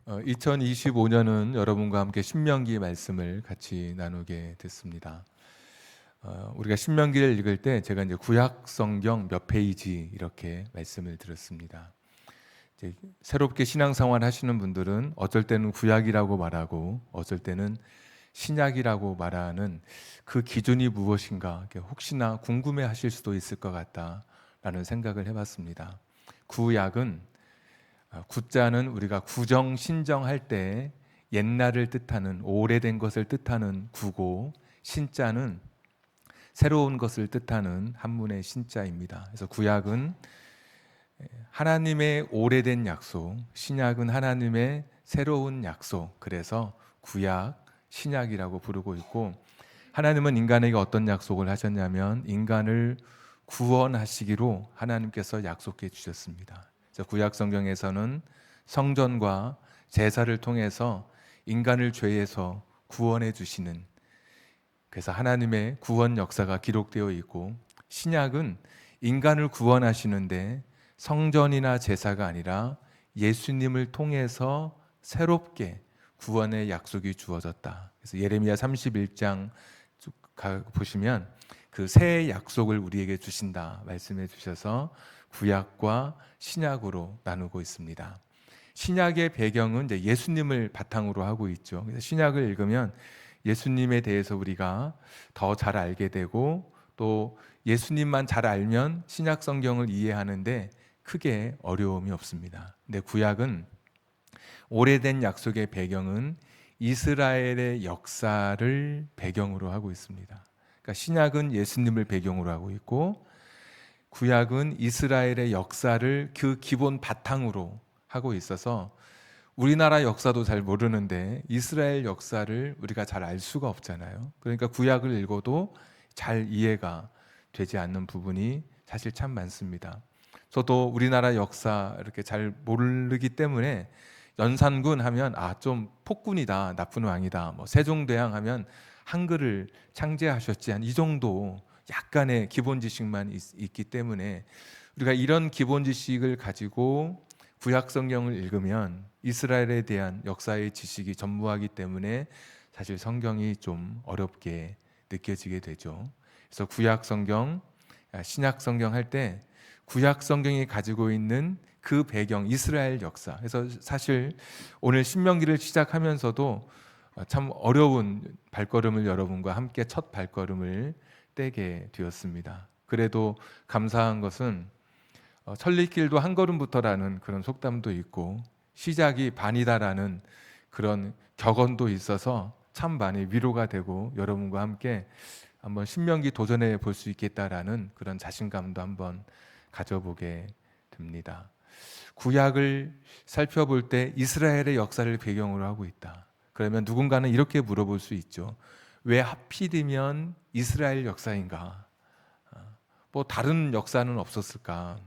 2025년은 여러분과 함께 신명기 말씀을 같이 나누게 됐습니다. 우리가 신명기를 읽을 때 제가 이제 구약 성경 몇 페이지 이렇게 말씀을 드렸습니다. 이제 새롭게 신앙생활 하시는 분들은 어쩔 때는 구약이라고 말하고 어쩔 때는 신약이라고 말하는 그 기준이 무엇인가 혹시나 궁금해하실 수도 있을 것 같다라는 생각을 해봤습니다. 구약은 구자는 우리가 구정, 신정할 때 옛날을 뜻하는 오래된 것을 뜻하는 구고, 신자는 새로운 것을 뜻하는 한문의 신자입니다. 그래서 구약은 하나님의 오래된 약속, 신약은 하나님의 새로운 약속. 그래서 구약, 신약이라고 부르고 있고, 하나님은 인간에게 어떤 약속을 하셨냐면 인간을 구원하시기로 하나님께서 약속해 주셨습니다. 구약 성경에서는 성전과 제사를 통해서 인간을 죄에서 구원해 주시는, 그래서 하나님의 구원 역사가 기록되어 있고, 신약은 인간을 구원하시는데 성전이나 제사가 아니라 예수님을 통해서 새롭게 구원의 약속이 주어졌다. 그래서 예레미야 31장 쭉 보시면 그 새 약속을 우리에게 주신다 말씀해 주셔서 구약과 신약으로 나누고 있습니다. 신약의 배경은 이제 예수님을 바탕으로 하고 있죠. 그래서 신약을 읽으면 예수님에 대해서 우리가 더 잘 알게 되고, 또 예수님만 잘 알면 신약 성경을 이해하는데 크게 어려움이 없습니다. 근데 구약은 오래된 약속의 배경은 이스라엘의 역사를 배경으로 하고 있습니다. 그러니까 신약은 예수님을 배경으로 하고 있고, 구약은 이스라엘의 역사를 그 기본 바탕으로 하고 있어서 우리나라 역사도 잘 모르는데 이스라엘 역사를 우리가 잘 알 수가 없잖아요. 그러니까 구약을 읽어도 잘 이해가 되지 않는 부분이 사실 참 많습니다. 저도 우리나라 역사 이렇게 잘 모르기 때문에 연산군 하면 좀 폭군이다, 나쁜 왕이다. 세종대왕 하면 한글을 창제하셨지, 한 이 정도 약간의 기본 지식만 있기 때문에 우리가 이런 기본 지식을 가지고 구약 성경을 읽으면 이스라엘에 대한 역사의 지식이 전무하기 때문에 사실 성경이 좀 어렵게 느껴지게 되죠. 그래서 구약 성경, 신약 성경 할 때 구약 성경이 가지고 있는 그 배경, 이스라엘 역사. 그래서 사실 오늘 신명기를 시작하면서도 참 어려운 발걸음을 여러분과 함께 첫 발걸음을 떼게 되었습니다. 그래도 감사한 것은 천리길도 한 걸음부터라는 그런 속담도 있고, 시작이 반이다라는 그런 격언도 있어서 참 많이 위로가 되고, 여러분과 함께 한번 신명기 도전해 볼 수 있겠다라는 그런 자신감도 한번 가져보게 됩니다. 구약을 살펴볼 때 이스라엘의 역사를 배경으로 하고 있다. 그러면 누군가는 이렇게 물어볼 수 있죠. 왜 하필이면 이스라엘 역사인가? 다른 역사는 없었을까?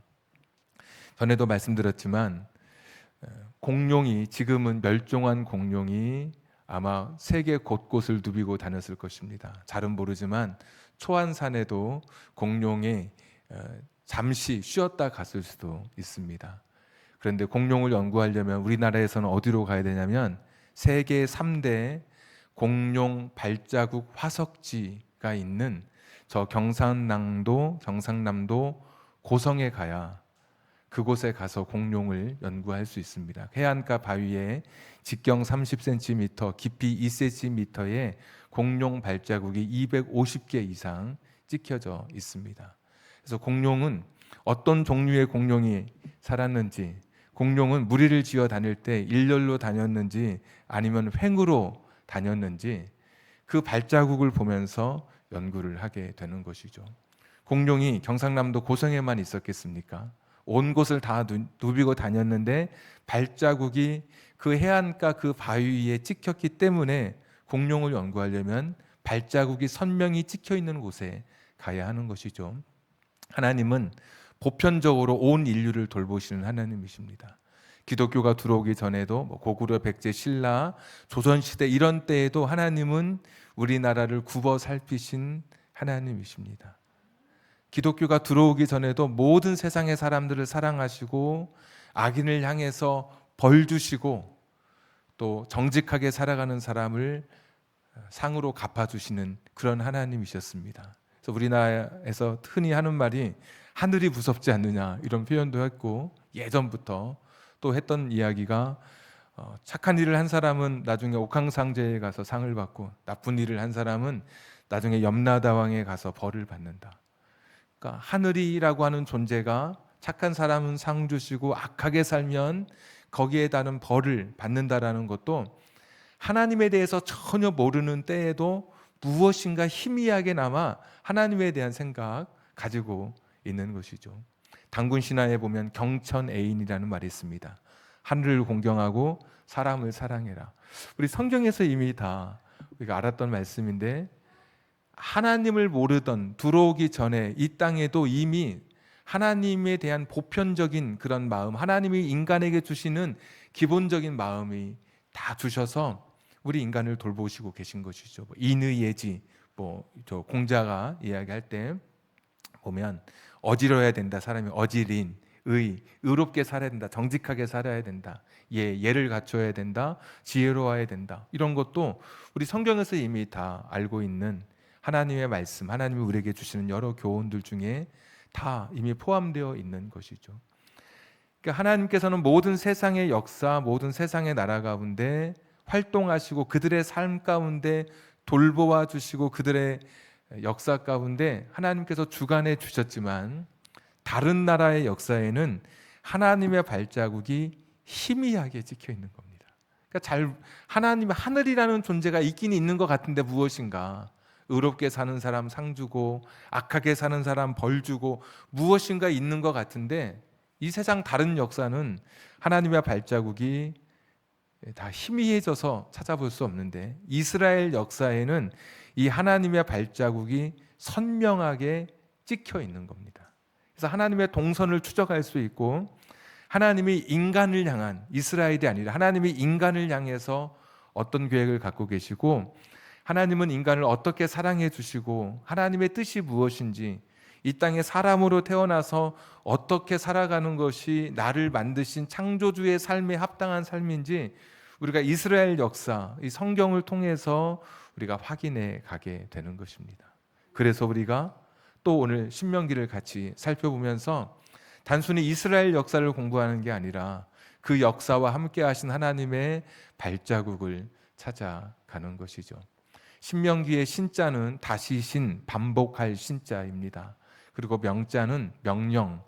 전에도 말씀드렸지만 공룡이, 지금은 멸종한 공룡이 아마 세계 곳곳을 누비고 다녔을 것입니다. 잘은 모르지만 초안산에도 공룡이 잠시 쉬었다 갔을 수도 있습니다. 그런데 공룡을 연구하려면 우리나라에서는 어디로 가야 되냐면 세계 3대 공룡 발자국 화석지가 있는 저 경상남도 고성에 가야, 그곳에 가서 공룡을 연구할 수 있습니다. 해안가 바위에 직경 30cm, 깊이 2cm의 공룡 발자국이 250개 이상 찍혀져 있습니다. 그래서 공룡은 어떤 종류의 공룡이 살았는지, 공룡은 무리를 지어 다닐 때 일렬로 다녔는지 아니면 횡으로 다녔는지 그 발자국을 보면서 연구를 하게 되는 것이죠. 공룡이 경상남도 고성에만 있었겠습니까? 온 곳을 다 누비고 다녔는데 발자국이 그 해안가 그 바위 위에 찍혔기 때문에 공룡을 연구하려면 발자국이 선명히 찍혀 있는 곳에 가야 하는 것이죠. 하나님은 보편적으로 온 인류를 돌보시는 하나님이십니다. 기독교가 들어오기 전에도 고구려, 백제, 신라, 조선시대 이런 때에도 하나님은 우리나라를 굽어 살피신 하나님이십니다. 기독교가 들어오기 전에도 모든 세상의 사람들을 사랑하시고 악인을 향해서 벌 주시고 또 정직하게 살아가는 사람을 상으로 갚아주시는 그런 하나님이셨습니다. 그래서 우리나라에서 흔히 하는 말이 하늘이 무섭지 않느냐 이런 표현도 했고, 예전부터 또 했던 이야기가 착한 일을 한 사람은 나중에 옥황상제에 가서 상을 받고, 나쁜 일을 한 사람은 나중에 염라다왕에 가서 벌을 받는다. 그러니까 하늘이라고 하는 존재가 착한 사람은 상 주시고 악하게 살면 거기에 따른 벌을 받는다라는 것도, 하나님에 대해서 전혀 모르는 때에도 무엇인가 희미하게나마 하나님에 대한 생각 가지고 있는 것이죠. 단군 신화에 보면 경천애인이라는 말이 있습니다. 하늘을 공경하고 사람을 사랑해라. 우리 성경에서 이미 다 우리가 알았던 말씀인데, 하나님을 모르던 들어오기 전에 이 땅에도 이미 하나님에 대한 보편적인 그런 마음, 하나님이 인간에게 주시는 기본적인 마음이 다 주셔서 우리 인간을 돌보시고 계신 것이죠. 인의예지, 저 공자가 이야기할 때 보면 어지러야 된다. 사람이 어지린, 의롭게 살아야 된다. 정직하게 살아야 된다. 예를 갖춰야 된다. 지혜로워야 된다. 이런 것도 우리 성경에서 이미 다 알고 있는 하나님의 말씀, 하나님이 우리에게 주시는 여러 교훈들 중에 다 이미 포함되어 있는 것이죠. 그러니까 하나님께서는 모든 세상의 역사, 모든 세상의 나라 가운데 활동하시고 그들의 삶 가운데 돌보아 주시고 그들의 역사 가운데 하나님께서 주관해 주셨지만, 다른 나라의 역사에는 하나님의 발자국이 희미하게 찍혀 있는 겁니다. 그러니까 하나님의 하늘이라는 존재가 있긴 있는 것 같은데, 무엇인가 의롭게 사는 사람 상 주고 악하게 사는 사람 벌 주고 무엇인가 있는 것 같은데, 이 세상 다른 역사는 하나님의 발자국이 다 희미해져서 찾아볼 수 없는데, 이스라엘 역사에는 이 하나님의 발자국이 선명하게 찍혀 있는 겁니다. 그래서 하나님의 동선을 추적할 수 있고, 하나님이 인간을 향한, 이스라엘이 아니라 하나님이 인간을 향해서 어떤 계획을 갖고 계시고, 하나님은 인간을 어떻게 사랑해 주시고 하나님의 뜻이 무엇인지, 이 땅에 사람으로 태어나서 어떻게 살아가는 것이 나를 만드신 창조주의 삶에 합당한 삶인지, 우리가 이스라엘 역사, 이 성경을 통해서 우리가 확인해 가게 되는 것입니다. 그래서 우리가 또 오늘 신명기를 같이 살펴보면서 단순히 이스라엘 역사를 공부하는 게 아니라 그 역사와 함께 하신 하나님의 발자국을 찾아가는 것이죠. 신명기의 신자는 다시 신, 반복할 신자입니다. 그리고 명자는 명령,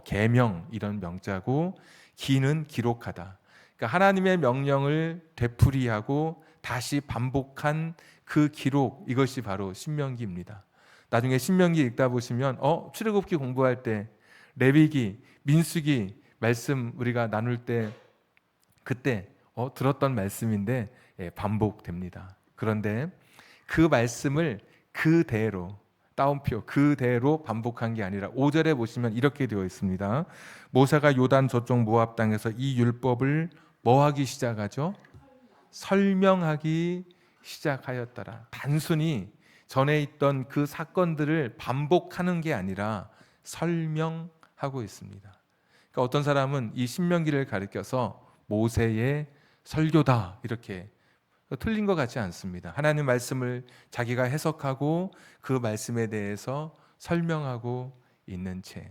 계명 이런 명자고, 기는 기록하다. 그러니까 하나님의 명령을 되풀이하고 다시 반복한 그 기록, 이것이 바로 신명기입니다. 나중에 신명기 읽다 보시면 출애굽기 공부할 때 레위기, 민수기 말씀 우리가 나눌 때 그때 들었던 말씀인데 반복됩니다. 그런데 그 말씀을 그대로 따옴표 그대로 반복한 게 아니라 5절에 보시면 이렇게 되어 있습니다. 모세가 요단 저쪽 모압 땅에서 이 율법을 뭐하기 시작하죠? 설명하기 시작하였더라. 단순히 전에 있던 그 사건들을 반복하는 게 아니라 설명하고 있습니다. 그러니까 어떤 사람은 이 신명기를 가리켜서 모세의 설교다 이렇게, 틀린 것 같지 않습니다. 하나님 말씀을 자기가 해석하고 그 말씀에 대해서 설명하고 있는 채.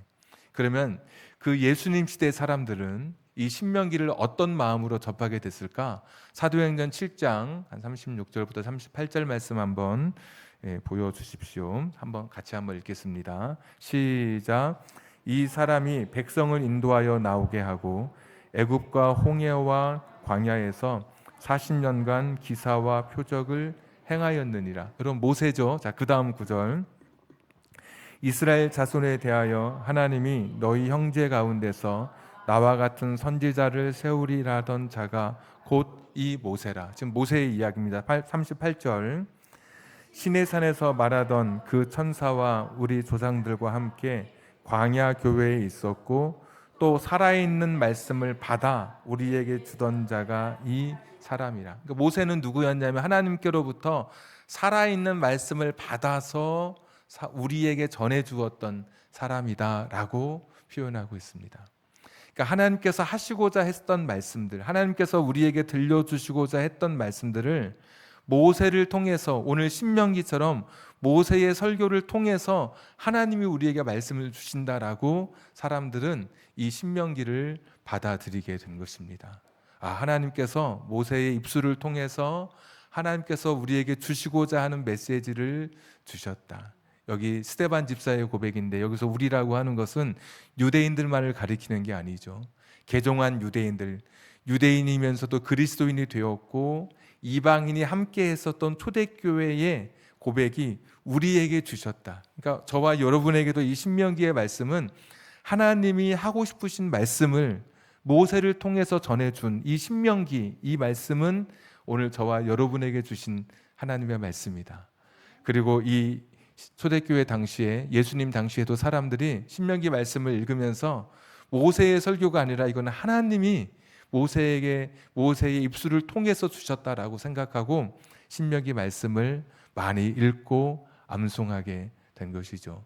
그러면 그 예수님 시대 사람들은 이 신명기를 어떤 마음으로 접하게 됐을까? 사도행전 7장 한 36절부터 38절 말씀 한번 보여주십시오. 같이 한번 읽겠습니다. 시작. 이 사람이 백성을 인도하여 나오게 하고 애굽과 홍해와 광야에서 40년간 기사와 표적을 행하였느니라. 여러분 모세죠. 자, 그 다음 구절. 이스라엘 자손에 대하여 하나님이 너희 형제 가운데서 나와 같은 선지자를 세우리라던 자가 곧 이 모세라. 지금 모세의 이야기입니다. 38절. 시내산에서 말하던 그 천사와 우리 조상들과 함께 광야 교회에 있었고, 또 살아있는 말씀을 받아 우리에게 주던 자가 이 사람이라. 그러니까 모세는 누구였냐면 하나님께로부터 살아있는 말씀을 받아서 우리에게 전해 주었던 사람이다라고 표현하고 있습니다. 그러니까 하나님께서 하시고자 했던 말씀들, 하나님께서 우리에게 들려주시고자 했던 말씀들을 모세를 통해서, 오늘 신명기처럼 모세의 설교를 통해서 하나님이 우리에게 말씀을 주신다라고 사람들은 이 신명기를 받아들이게 된 것입니다. 하나님께서 모세의 입술을 통해서 하나님께서 우리에게 주시고자 하는 메시지를 주셨다. 여기 스데반 집사의 고백인데, 여기서 우리라고 하는 것은 유대인들만을 가리키는 게 아니죠. 개종한 유대인들, 유대인이면서도 그리스도인이 되었고 이방인이 함께 했었던 초대교회의 고백이 우리에게 주셨다. 그러니까 저와 여러분에게도 이 신명기의 말씀은 하나님이 하고 싶으신 말씀을 모세를 통해서 전해준 이 신명기, 이 말씀은 오늘 저와 여러분에게 주신 하나님의 말씀이다. 그리고 이 초대교회 당시에, 예수님 당시에도 사람들이 신명기 말씀을 읽으면서 모세의 설교가 아니라 이건 하나님이 모세의 입술을 통해서 주셨다라고 생각하고 신명기 말씀을 많이 읽고 암송하게 된 것이죠.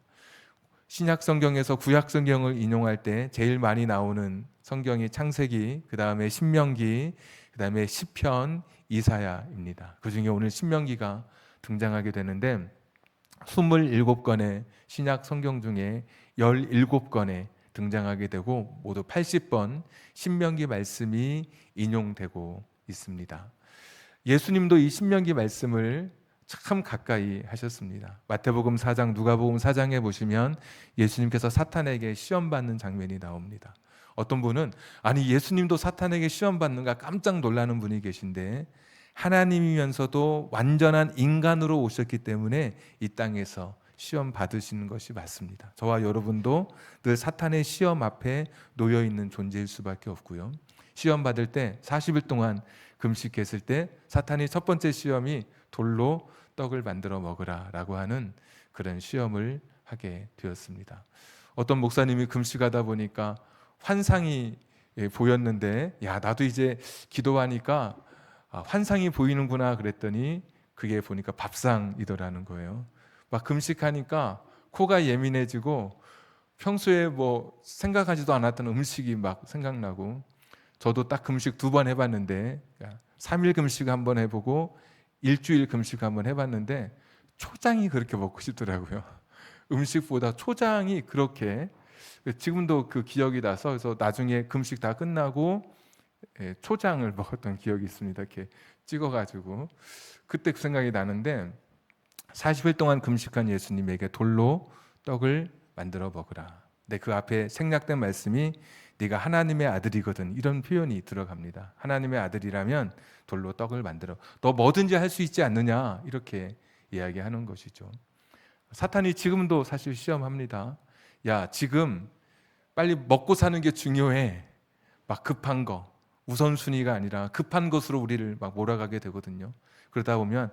신약 성경에서 구약 성경을 인용할 때 제일 많이 나오는 성경이 창세기, 그 다음에 신명기, 그 다음에 시편, 이사야입니다. 그 중에 오늘 신명기가 등장하게 되는데 27권의 신약 성경 중에 17권에 등장하게 되고 모두 80번 신명기 말씀이 인용되고 있습니다. 예수님도 이 신명기 말씀을 참 가까이 하셨습니다. 마태복음 4장, 누가복음 4장에 보시면 예수님께서 사탄에게 시험받는 장면이 나옵니다. 어떤 분은 아니 예수님도 사탄에게 시험받는가 깜짝 놀라는 분이 계신데, 하나님이면서도 완전한 인간으로 오셨기 때문에 이 땅에서 시험 받으시는 것이 맞습니다. 저와 여러분도 늘 사탄의 시험 앞에 놓여 있는 존재일 수밖에 없고요. 시험 받을 때 40일 동안 금식했을 때 사탄이 첫 번째 시험이 돌로 떡을 만들어 먹으라 라고 하는 그런 시험을 하게 되었습니다. 어떤 목사님이 금식하다 보니까 환상이 보였는데, 야 나도 이제 기도하니까 환상이 보이는구나 그랬더니 그게 보니까 밥상이더라는 거예요. 막 금식하니까 코가 예민해지고 평소에 뭐 생각하지도 않았던 음식이 막 생각나고, 저도 딱 금식 2번 해봤는데 3일 금식 한번 해보고 일주일 금식 한번 해봤는데 초장이 그렇게 먹고 싶더라고요. 음식보다 초장이 그렇게, 지금도 그 기억이 나서 그래서 나중에 금식 다 끝나고 초장을 먹었던 기억이 있습니다. 이렇게 찍어가지고 그때 그 생각이 나는데, 40일 동안 금식한 예수님에게 돌로 떡을 만들어 먹으라. 근데 그 앞에 생략된 말씀이 네가 하나님의 아들이거든, 이런 표현이 들어갑니다. 하나님의 아들이라면 돌로 떡을 만들어, 너 뭐든지 할 수 있지 않느냐, 이렇게 이야기하는 것이죠. 사탄이 지금도 사실 시험합니다. 야 지금 빨리 먹고 사는 게 중요해. 막 급한 거, 우선순위가 아니라 급한 것으로 우리를 막 몰아가게 되거든요. 그러다 보면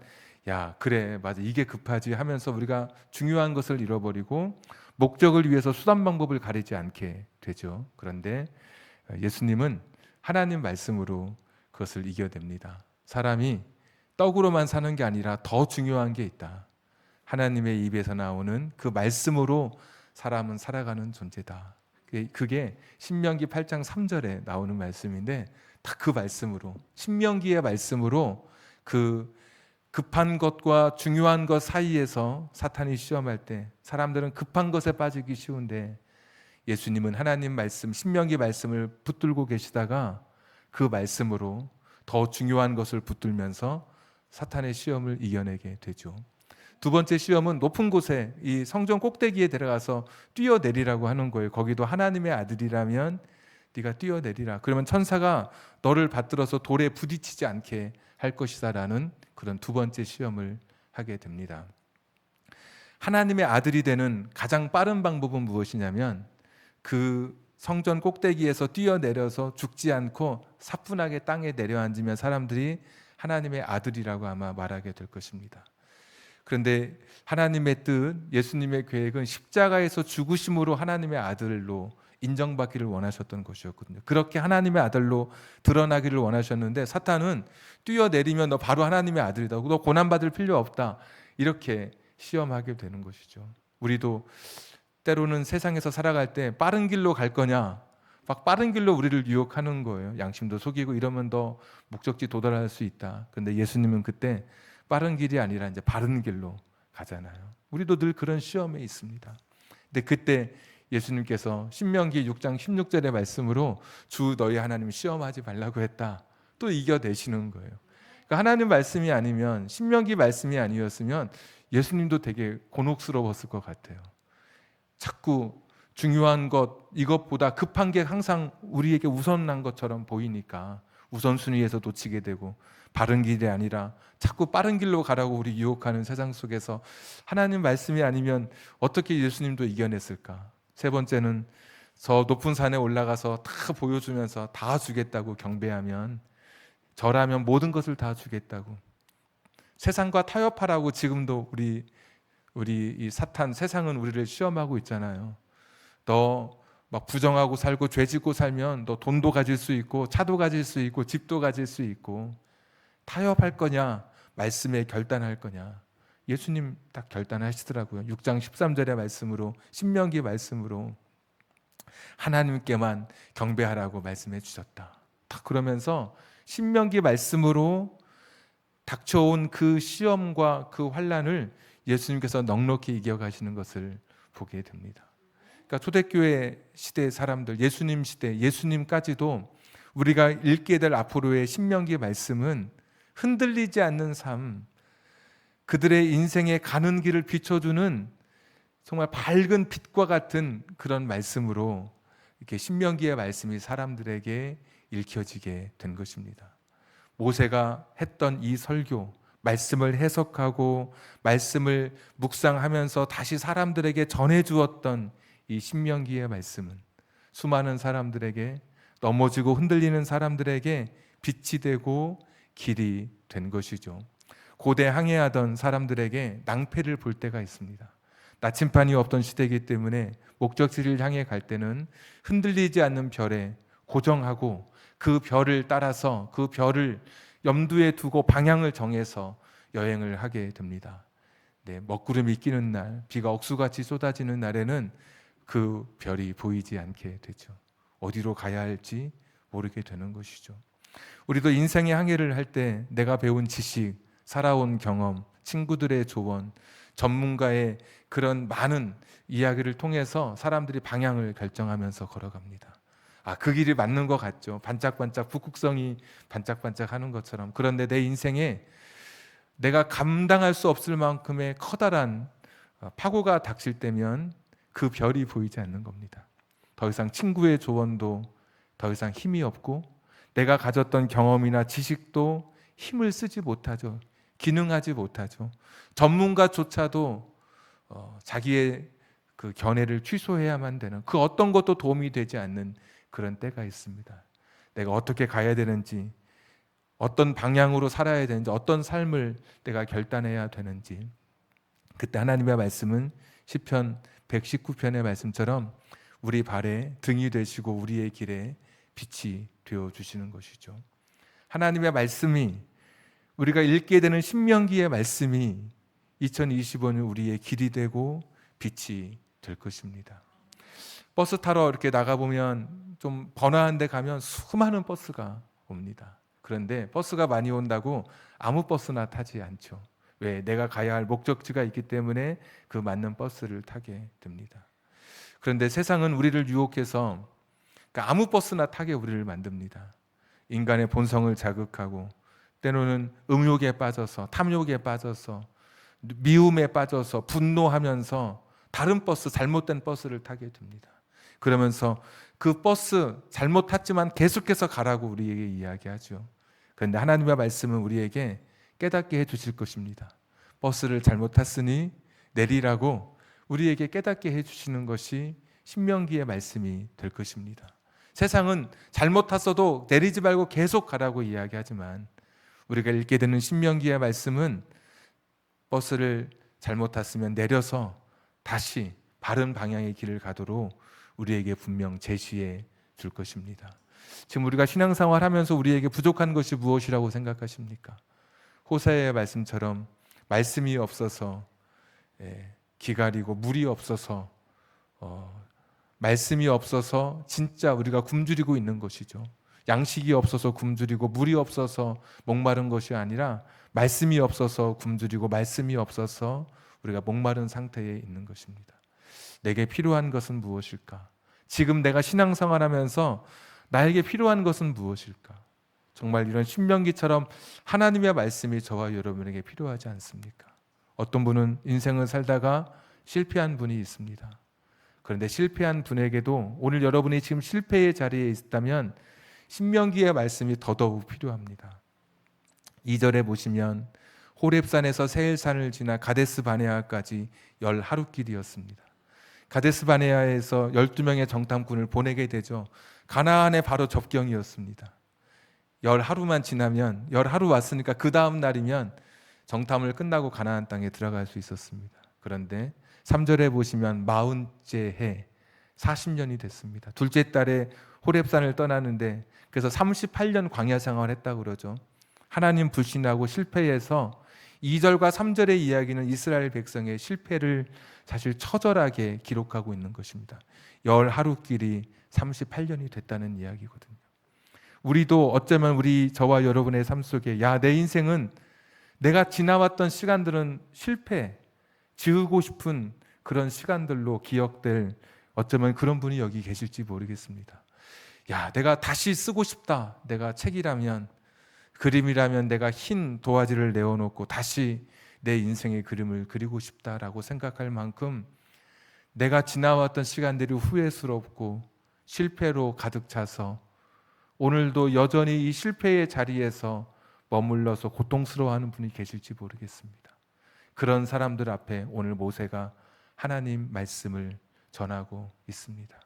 야 그래 맞아 이게 급하지 하면서 우리가 중요한 것을 잃어버리고 목적을 위해서 수단 방법을 가리지 않게 되죠. 그런데 예수님은 하나님 말씀으로 그것을 이겨냅니다. 사람이 떡으로만 사는 게 아니라 더 중요한 게 있다. 하나님의 입에서 나오는 그 말씀으로 사람은 살아가는 존재다. 그게 신명기 8장 3절에 나오는 말씀인데, 딱 그 말씀으로, 신명기의 말씀으로 그 급한 것과 중요한 것 사이에서 사탄이 시험할 때 사람들은 급한 것에 빠지기 쉬운데, 예수님은 하나님 말씀, 신명기 말씀을 붙들고 계시다가 그 말씀으로 더 중요한 것을 붙들면서 사탄의 시험을 이겨내게 되죠. 두 번째 시험은 높은 곳에, 이 성전 꼭대기에 들어가서 뛰어내리라고 하는 거예요. 거기도 하나님의 아들이라면 네가 뛰어내리라. 그러면 천사가 너를 받들어서 돌에 부딪히지 않게 할 것이다라는 그런 두 번째 시험을 하게 됩니다. 하나님의 아들이 되는 가장 빠른 방법은 무엇이냐면, 그 성전 꼭대기에서 뛰어내려서 죽지 않고 사뿐하게 땅에 내려앉으면 사람들이 하나님의 아들이라고 아마 말하게 될 것입니다. 그런데 하나님의 뜻, 예수님의 계획은 십자가에서 죽으심으로 하나님의 아들로 인정받기를 원하셨던 것이었거든요. 그렇게 하나님의 아들로 드러나기를 원하셨는데, 사탄은 뛰어내리면 너 바로 하나님의 아들이다, 너 고난받을 필요 없다, 이렇게 시험하게 되는 것이죠. 우리도 때로는 세상에서 살아갈 때 빠른 길로 갈 거냐, 막 빠른 길로 우리를 유혹하는 거예요. 양심도 속이고 이러면 더 목적지 도달할 수 있다. 근데 예수님은 그때 빠른 길이 아니라 이제 바른 길로 가잖아요. 우리도 늘 그런 시험에 있습니다. 근데 그때 예수님께서 신명기 6장 16절의 말씀으로 주 너희 하나님 시험하지 말라고 했다. 또 이겨내시는 거예요. 그러니까 하나님 말씀이 아니면, 신명기 말씀이 아니었으면 예수님도 되게 곤혹스러웠을 것 같아요. 자꾸 중요한 것, 이것보다 급한 게 항상 우리에게 우선난 것처럼 보이니까 우선순위에서 놓치게 되고, 바른 길이 아니라 자꾸 빠른 길로 가라고 우리 유혹하는 세상 속에서 하나님 말씀이 아니면 어떻게 예수님도 이겨냈을까? 세 번째는 저 높은 산에 올라가서 다 보여주면서 다 주겠다고 경배하면, 저라면 모든 것을 다 주겠다고, 세상과 타협하라고 지금도 우리 이 사탄, 세상은 우리를 시험하고 있잖아요. 너 막 부정하고 살고 죄 짓고 살면 너 돈도 가질 수 있고 차도 가질 수 있고 집도 가질 수 있고, 타협할 거냐 말씀에 결단할 거냐. 예수님 딱 결단하시더라고요. 6장 13절의 말씀으로, 신명기 말씀으로 하나님께만 경배하라고 말씀해 주셨다. 딱 그러면서 신명기 말씀으로 닥쳐온 그 시험과 그 환난을 예수님께서 넉넉히 이겨가시는 것을 보게 됩니다. 그러니까 초대교회 시대 사람들, 예수님 시대, 예수님까지도 우리가 읽게 될 앞으로의 신명기 말씀은 흔들리지 않는 삶, 그들의 인생에 가는 길을 비춰주는 정말 밝은 빛과 같은 그런 말씀으로 이렇게 신명기의 말씀이 사람들에게 읽혀지게 된 것입니다. 모세가 했던 이 설교, 말씀을 해석하고 말씀을 묵상하면서 다시 사람들에게 전해주었던 이 신명기의 말씀은 수많은 사람들에게, 넘어지고 흔들리는 사람들에게 빛이 되고 길이 된 것이죠. 고대 항해하던 사람들에게 낭패를 볼 때가 있습니다. 나침반이 없던 시대이기 때문에 목적지를 향해 갈 때는 흔들리지 않는 별에 고정하고 그 별을 따라서, 그 별을 염두에 두고 방향을 정해서 여행을 하게 됩니다. 네, 먹구름이 끼는 날, 비가 억수같이 쏟아지는 날에는 그 별이 보이지 않게 되죠. 어디로 가야 할지 모르게 되는 것이죠. 우리도 인생의 항해를 할 때 내가 배운 지식, 살아온 경험, 친구들의 조언, 전문가의 그런 많은 이야기를 통해서 사람들이 방향을 결정하면서 걸어갑니다. 그 길이 맞는 것 같죠. 반짝반짝 북극성이 반짝반짝 하는 것처럼. 그런데 내 인생에 내가 감당할 수 없을 만큼의 커다란 파고가 닥칠 때면 그 별이 보이지 않는 겁니다. 더 이상 친구의 조언도 더 이상 힘이 없고, 내가 가졌던 경험이나 지식도 힘을 쓰지 못하죠. 기능하지 못하죠. 전문가조차도 자기의 그 견해를 취소해야만 되는, 그 어떤 것도 도움이 되지 않는 그런 때가 있습니다. 내가 어떻게 가야 되는지, 어떤 방향으로 살아야 되는지, 어떤 삶을 내가 결단해야 되는지, 그때 하나님의 말씀은 시편 119편의 말씀처럼 우리 발에 등이 되시고 우리의 길에 빛이 되어주시는 것이죠. 하나님의 말씀이, 우리가 읽게 되는 신명기의 말씀이 2025년 우리의 길이 되고 빛이 될 것입니다. 버스 타러 이렇게 나가보면 좀 번화한 데 가면 수많은 버스가 옵니다. 그런데 버스가 많이 온다고 아무 버스나 타지 않죠. 왜? 내가 가야 할 목적지가 있기 때문에 그 맞는 버스를 타게 됩니다. 그런데 세상은 우리를 유혹해서 그러니까 아무 버스나 타게 우리를 만듭니다. 인간의 본성을 자극하고, 때로는 음욕에 빠져서, 탐욕에 빠져서, 미움에 빠져서 분노하면서 다른 버스, 잘못된 버스를 타게 됩니다. 그러면서 그 버스 잘못 탔지만 계속해서 가라고 우리에게 이야기하죠. 그런데 하나님의 말씀은 우리에게 깨닫게 해주실 것입니다. 버스를 잘못 탔으니 내리라고 우리에게 깨닫게 해주시는 것이 신명기의 말씀이 될 것입니다. 세상은 잘못 탔어도 내리지 말고 계속 가라고 이야기하지만, 우리가 읽게 되는 신명기의 말씀은 버스를 잘못 탔으면 내려서 다시 바른 방향의 길을 가도록 우리에게 분명 제시해 줄 것입니다. 지금 우리가 신앙생활 하면서 우리에게 부족한 것이 무엇이라고 생각하십니까? 호세아의 말씀처럼 말씀이 없어서 기가리고 물이 없어서 말씀이 없어서 진짜 우리가 굶주리고 있는 것이죠. 양식이 없어서 굶주리고 물이 없어서 목마른 것이 아니라 말씀이 없어서 굶주리고 말씀이 없어서 우리가 목마른 상태에 있는 것입니다. 내게 필요한 것은 무엇일까? 지금 내가 신앙생활하면서 나에게 필요한 것은 무엇일까? 정말 이런 신명기처럼 하나님의 말씀이 저와 여러분에게 필요하지 않습니까? 어떤 분은 인생을 살다가 실패한 분이 있습니다. 그런데 실패한 분에게도 오늘 여러분이 지금 실패의 자리에 있다면 신명기의 말씀이 더더욱 필요합니다. 2절에 보시면 호렙산에서 세일산을 지나 가데스 바네아까지 10하루길이었습니다. 가데스 바네아에서 12명의 정탐꾼을 보내게 되죠. 가나안의 바로 접경이었습니다. 10하루만 지나면 10하루 왔으니까 그 다음 날이면 정탐을 끝나고 가나안 땅에 들어갈 수 있었습니다. 그런데 3절에 보시면 40째 해 40년이 됐습니다. 둘째 달에 호렙산을 떠나는데 그래서 38년 광야 생활을 했다고 그러죠. 하나님 불신하고 실패해서 2절과 3절의 이야기는 이스라엘 백성의 실패를 사실 처절하게 기록하고 있는 것입니다. 10하루길이 38년이 됐다는 이야기거든요. 우리도 어쩌면 저와 여러분의 삶 속에 내 인생은 내가 지나왔던 시간들은 실패, 지우고 싶은 그런 시간들로 기억될 어쩌면 그런 분이 여기 계실지 모르겠습니다. 내가 다시 쓰고 싶다. 내가 책이라면, 그림이라면 내가 흰 도화지를 내어놓고 다시 내 인생의 그림을 그리고 싶다라고 생각할 만큼 내가 지나왔던 시간들이 후회스럽고 실패로 가득 차서 오늘도 여전히 이 실패의 자리에서 머물러서 고통스러워하는 분이 계실지 모르겠습니다. 그런 사람들 앞에 오늘 모세가 하나님 말씀을 전하고 있습니다.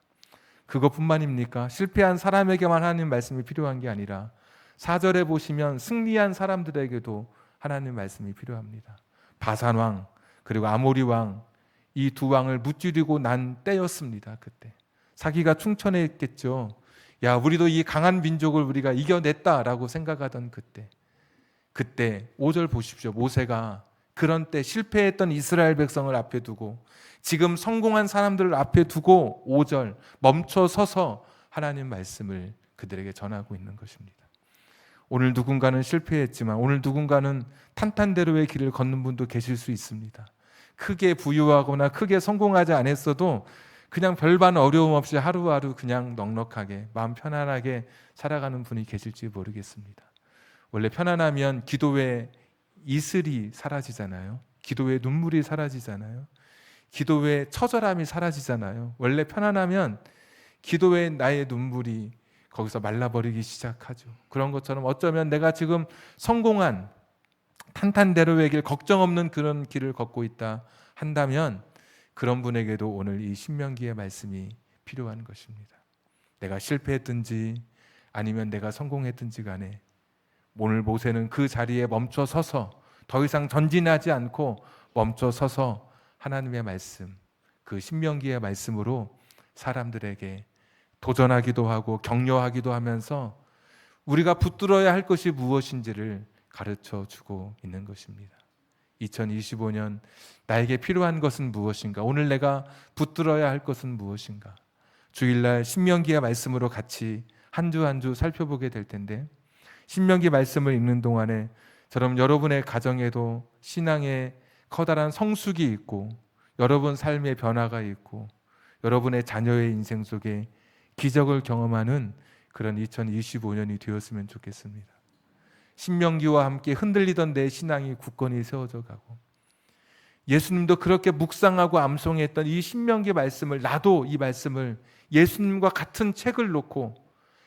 그것뿐만입니까? 실패한 사람에게만 하나님 말씀이 필요한 게 아니라 4절에 보시면 승리한 사람들에게도 하나님 말씀이 필요합니다. 바산왕 그리고 아모리 왕, 이 두 왕을 무찌르고 난 때였습니다. 그때 사기가 충천했겠죠. 우리도 이 강한 민족을 우리가 이겨냈다라고 생각하던 그때 5절 보십시오. 모세가 그런 때 실패했던 이스라엘 백성을 앞에 두고 지금 성공한 사람들을 앞에 두고 5절 멈춰 서서 하나님 말씀을 그들에게 전하고 있는 것입니다. 오늘 누군가는 실패했지만 오늘 누군가는 탄탄대로의 길을 걷는 분도 계실 수 있습니다. 크게 부유하거나 크게 성공하지 않았어도 그냥 별반 어려움 없이 하루하루 그냥 넉넉하게 마음 편안하게 살아가는 분이 계실지 모르겠습니다. 원래 편안하면 기도의 이슬이 사라지잖아요. 기도의 눈물이 사라지잖아요. 기도의 처절함이 사라지잖아요. 원래 편안하면 기도의 나의 눈물이 거기서 말라버리기 시작하죠. 그런 것처럼 어쩌면 내가 지금 성공한 탄탄대로의 길, 걱정 없는 그런 길을 걷고 있다 한다면 그런 분에게도 오늘 이 신명기의 말씀이 필요한 것입니다. 내가 실패했든지 아니면 내가 성공했든지 간에 오늘 모세는 그 자리에 멈춰 서서 더 이상 전진하지 않고 멈춰 서서 하나님의 말씀, 그 신명기의 말씀으로 사람들에게 도전하기도 하고 격려하기도 하면서 우리가 붙들어야 할 것이 무엇인지를 가르쳐 주고 있는 것입니다. 2025년 나에게 필요한 것은 무엇인가? 오늘 내가 붙들어야 할 것은 무엇인가? 주일날 신명기의 말씀으로 같이 한 주 한 주 살펴보게 될 텐데 신명기 말씀을 읽는 동안에 저럼 여러분의 가정에도 신앙의 커다란 성숙이 있고 여러분 삶의 변화가 있고 여러분의 자녀의 인생 속에 기적을 경험하는 그런 2025년이 되었으면 좋겠습니다. 신명기와 함께 흔들리던 내 신앙이 굳건히 세워져 가고 예수님도 그렇게 묵상하고 암송했던 이 신명기 말씀을 나도 이 말씀을 예수님과 같은 책을 놓고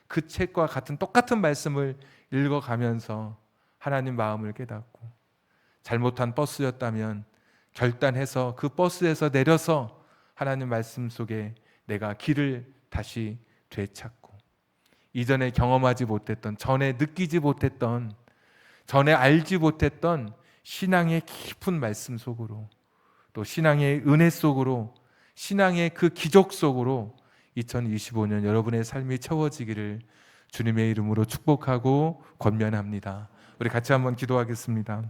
그 책과 같은 똑같은 말씀을 읽어가면서 하나님 마음을 깨닫고 잘못한 버스였다면 결단해서 그 버스에서 내려서 하나님 말씀 속에 내가 길을 다시 되찾고 이전에 경험하지 못했던 전에 느끼지 못했던 전에 알지 못했던 신앙의 깊은 말씀 속으로 또 신앙의 은혜 속으로 신앙의 그 기적 속으로 2025년 여러분의 삶이 채워지기를 주님의 이름으로 축복하고 권면합니다. 우리 같이 한번 기도하겠습니다.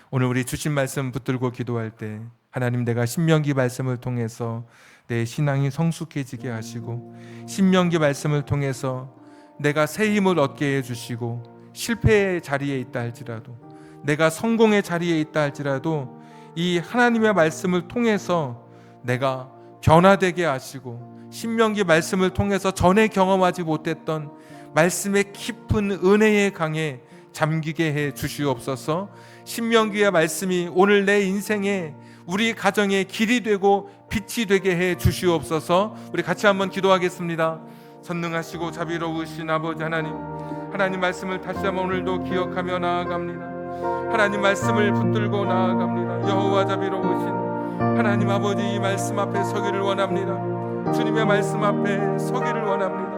오늘 우리 주신 말씀 붙들고 기도할 때 하나님, 내가 신명기 말씀을 통해서 내 신앙이 성숙해지게 하시고, 신명기 말씀을 통해서 내가 새 힘을 얻게 해주시고, 실패의 자리에 있다 할지라도, 내가 성공의 자리에 있다 할지라도 이 하나님의 말씀을 통해서 내가 변화되게 하시고, 신명기 말씀을 통해서 전에 경험하지 못했던 말씀의 깊은 은혜의 강에 잠기게 해 주시옵소서. 신명기의 말씀이 오늘 내 인생에, 우리 가정의 길이 되고 빛이 되게 해 주시옵소서. 우리 같이 한번 기도하겠습니다. 선능하시고 자비로우신 아버지 하나님, 하나님 말씀을 다시 한번 오늘도 기억하며 나아갑니다. 하나님 말씀을 붙들고 나아갑니다. 여호와 자비로우신 하나님 아버지, 이 말씀 앞에 서기를 원합니다. 주님의 말씀 앞에 서기를 원합니다.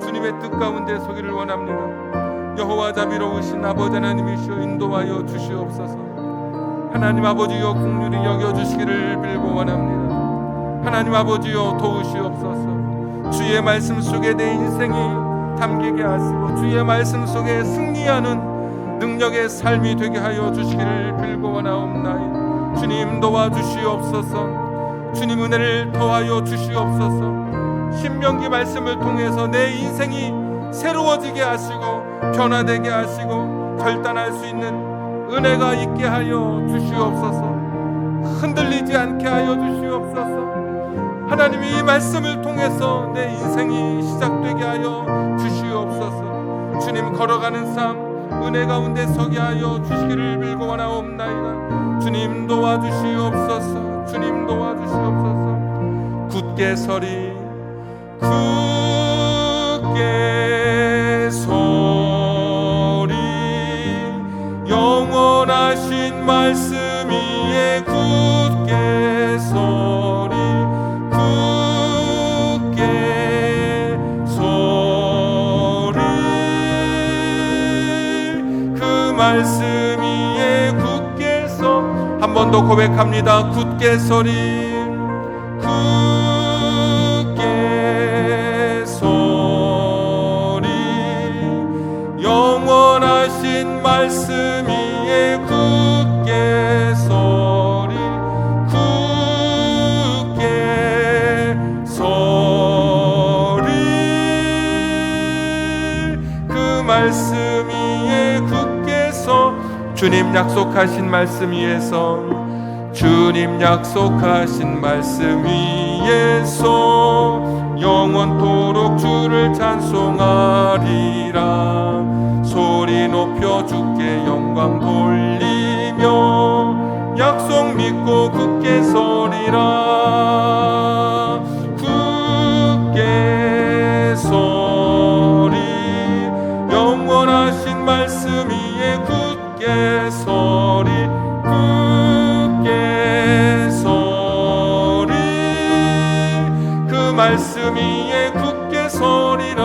주님의 뜻 가운데 서기를 원합니다. 여호와 자비로우신 아버지 하나님이시여, 인도하여 주시옵소서. 하나님 아버지여, 긍휼히 여겨주시기를 빌고 원합니다. 하나님 아버지여, 도우시옵소서. 주의 말씀 속에 내 인생이 담기게 하시고, 주의 말씀 속에 승리하는 능력의 삶이 되게 하여 주시기를 빌고 원하옵나이다. 주님 도와주시옵소서. 주님 은혜를 더하여 주시옵소서. 신명기 말씀을 통해서 내 인생이 새로워지게 하시고, 변화되게 하시고, 결단할 수 있는 은혜가 있게 하여 주시옵소서. 흔들리지 않게 하여 주시옵소서. 하나님이 이 말씀을 통해서 내 인생이 시작되게 하여 주시옵소서. 주님, 걸어가는 삶 은혜 가운데 서게 하여 주시기를 빌고 원하옵나이다. 주님 도와주시옵소서. 주님 도와주시옵소서. 굳게 서리, 굳게 서리, 영원하신 말씀 위에 굳게 서리, 굳게 서리, 그 말씀 위에 굳게 서. 한 번 더 고백합니다. 굳게 서리, 굳게 서리, 영원하신 말씀 위에 굳게 서리, 굳게 서리, 그 말씀 위에 굳게 서. 주님 약속하신 말씀 위에서, 주님 약속하신 말씀 위에서 영원토록 주를 찬송하리라. 소리 높여 주께 영광 돌리며 약속 믿고 굳게 서리라. 굳게 서리, 영원하신 말씀 위에 굳게 서리, 굳게 서리, 그 말씀 위에 굳게 서리라.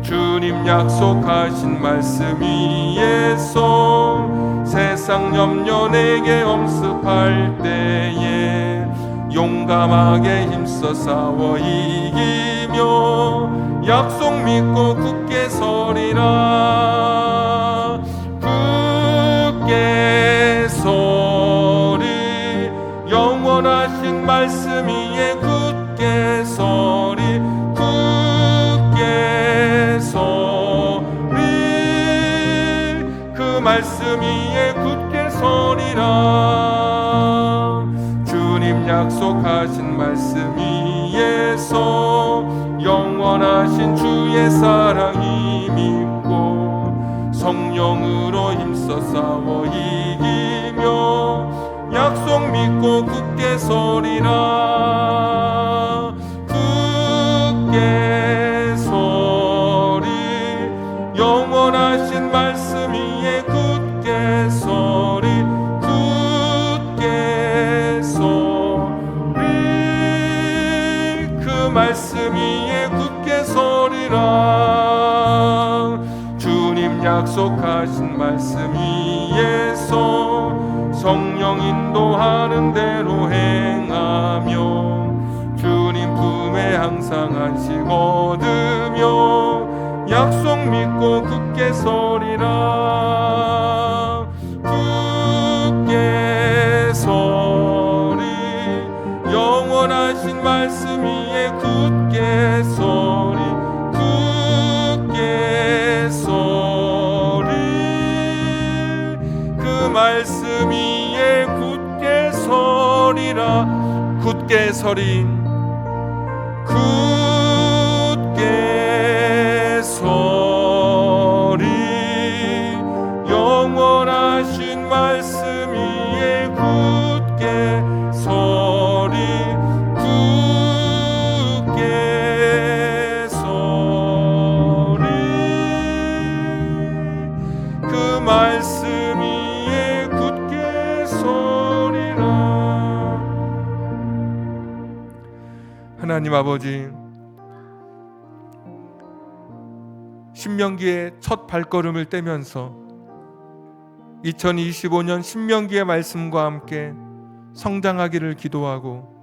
주님 약속하신 말씀 위에서 세상 염려 내게 엄습할 때에 용감하게 힘써 싸워 이기며 약속 믿고 굳게 서리라. 굳게 서리, 영원하신 말씀 위에 굳게 서리, 굳게 서리, 그 말씀 위에 굳게 서리라. 주님 약속하신 말씀 위에서 영원하신 주의 사랑이 믿고 성령으로 힘써 싸워 이기며 약속 믿고 굳게 서리라. 굳게 서리, 영원하신 말씀 위에 굳게 서리, 굳게 서리, 그 말씀 위에 굳게 서리라. 주님 약속하신 말씀 위에서 성령 인도하는 대로 행하며 주님 품에 항상 안식 얻으며 약속 믿고 굳게 서리라. 굳게 서리 굳게 서리 영원하신 말씀 위에 굳게 서리 굳게 서리 그 말씀 위에 굳게 서리라. 하나님 아버지, 신명기의 첫 발걸음을 떼면서 2025년 신명기의 말씀과 함께 성장하기를 기도하고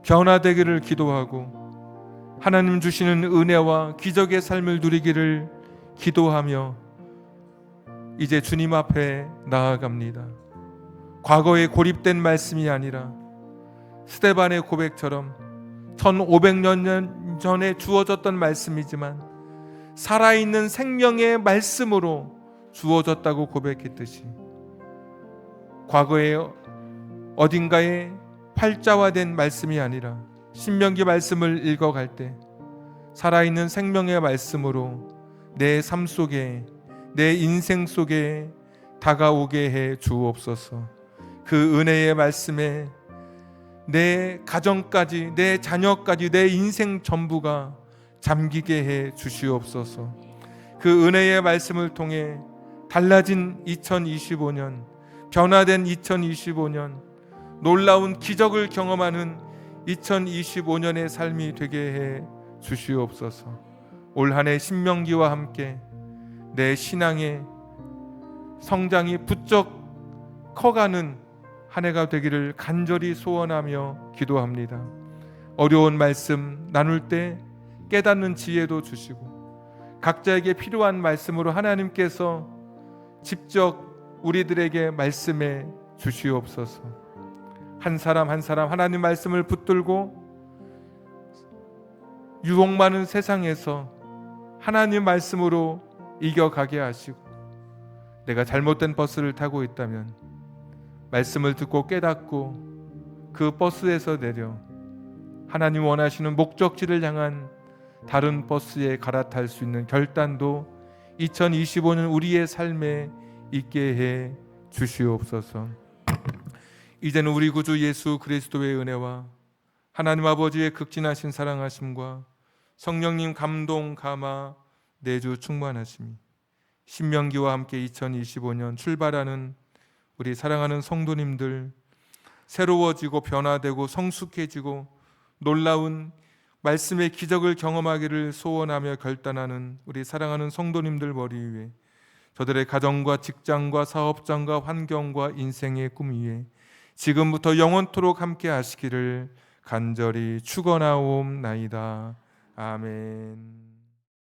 변화되기를 기도하고 하나님 주시는 은혜와 기적의 삶을 누리기를 기도하며 이제 주님 앞에 나아갑니다. 과거에 고립된 말씀이 아니라 스데반의 고백처럼 1500년 전에 주어졌던 말씀이지만 살아있는 생명의 말씀으로 주어졌다고 고백했듯이 과거에 어딘가에 활자화된 말씀이 아니라 신명기 말씀을 읽어갈 때 살아있는 생명의 말씀으로 내 삶 속에 내 인생 속에 다가오게 해 주옵소서. 그 은혜의 말씀에 내 가정까지 내 자녀까지 내 인생 전부가 잠기게 해 주시옵소서. 그 은혜의 말씀을 통해 달라진 2025년, 변화된 2025년, 놀라운 기적을 경험하는 2025년의 삶이 되게 해 주시옵소서. 올 한 해 신명기와 함께 내 신앙의 성장이 부쩍 커가는 한 해가 되기를 간절히 소원하며 기도합니다. 어려운 말씀 나눌 때 깨닫는 지혜도 주시고 각자에게 필요한 말씀으로 하나님께서 직접 우리들에게 말씀해 주시옵소서. 한 사람 한 사람 하나님 말씀을 붙들고 유혹 많은 세상에서 하나님 말씀으로 이겨가게 하시고, 내가 잘못된 버스를 타고 있다면 말씀을 듣고 깨닫고 그 버스에서 내려 하나님 원하시는 목적지를 향한 다른 버스에 갈아탈 수 있는 결단도 2025년 우리의 삶에 있게 해 주시옵소서. 이제는 우리 구주 예수 그리스도의 은혜와 하나님 아버지의 극진하신 사랑하심과 성령님 감동 감화 내주 충만하심이 신명기와 함께 2025년 출발하는 우리 사랑하는 성도님들, 새로워지고 변화되고 성숙해지고 놀라운 말씀의 기적을 경험하기를 소원하며 결단하는 우리 사랑하는 성도님들 머리 위에, 저들의 가정과 직장과 사업장과 환경과 인생의 꿈 위에 지금부터 영원토록 함께 하시기를 간절히 축원하옵나이다. 아멘.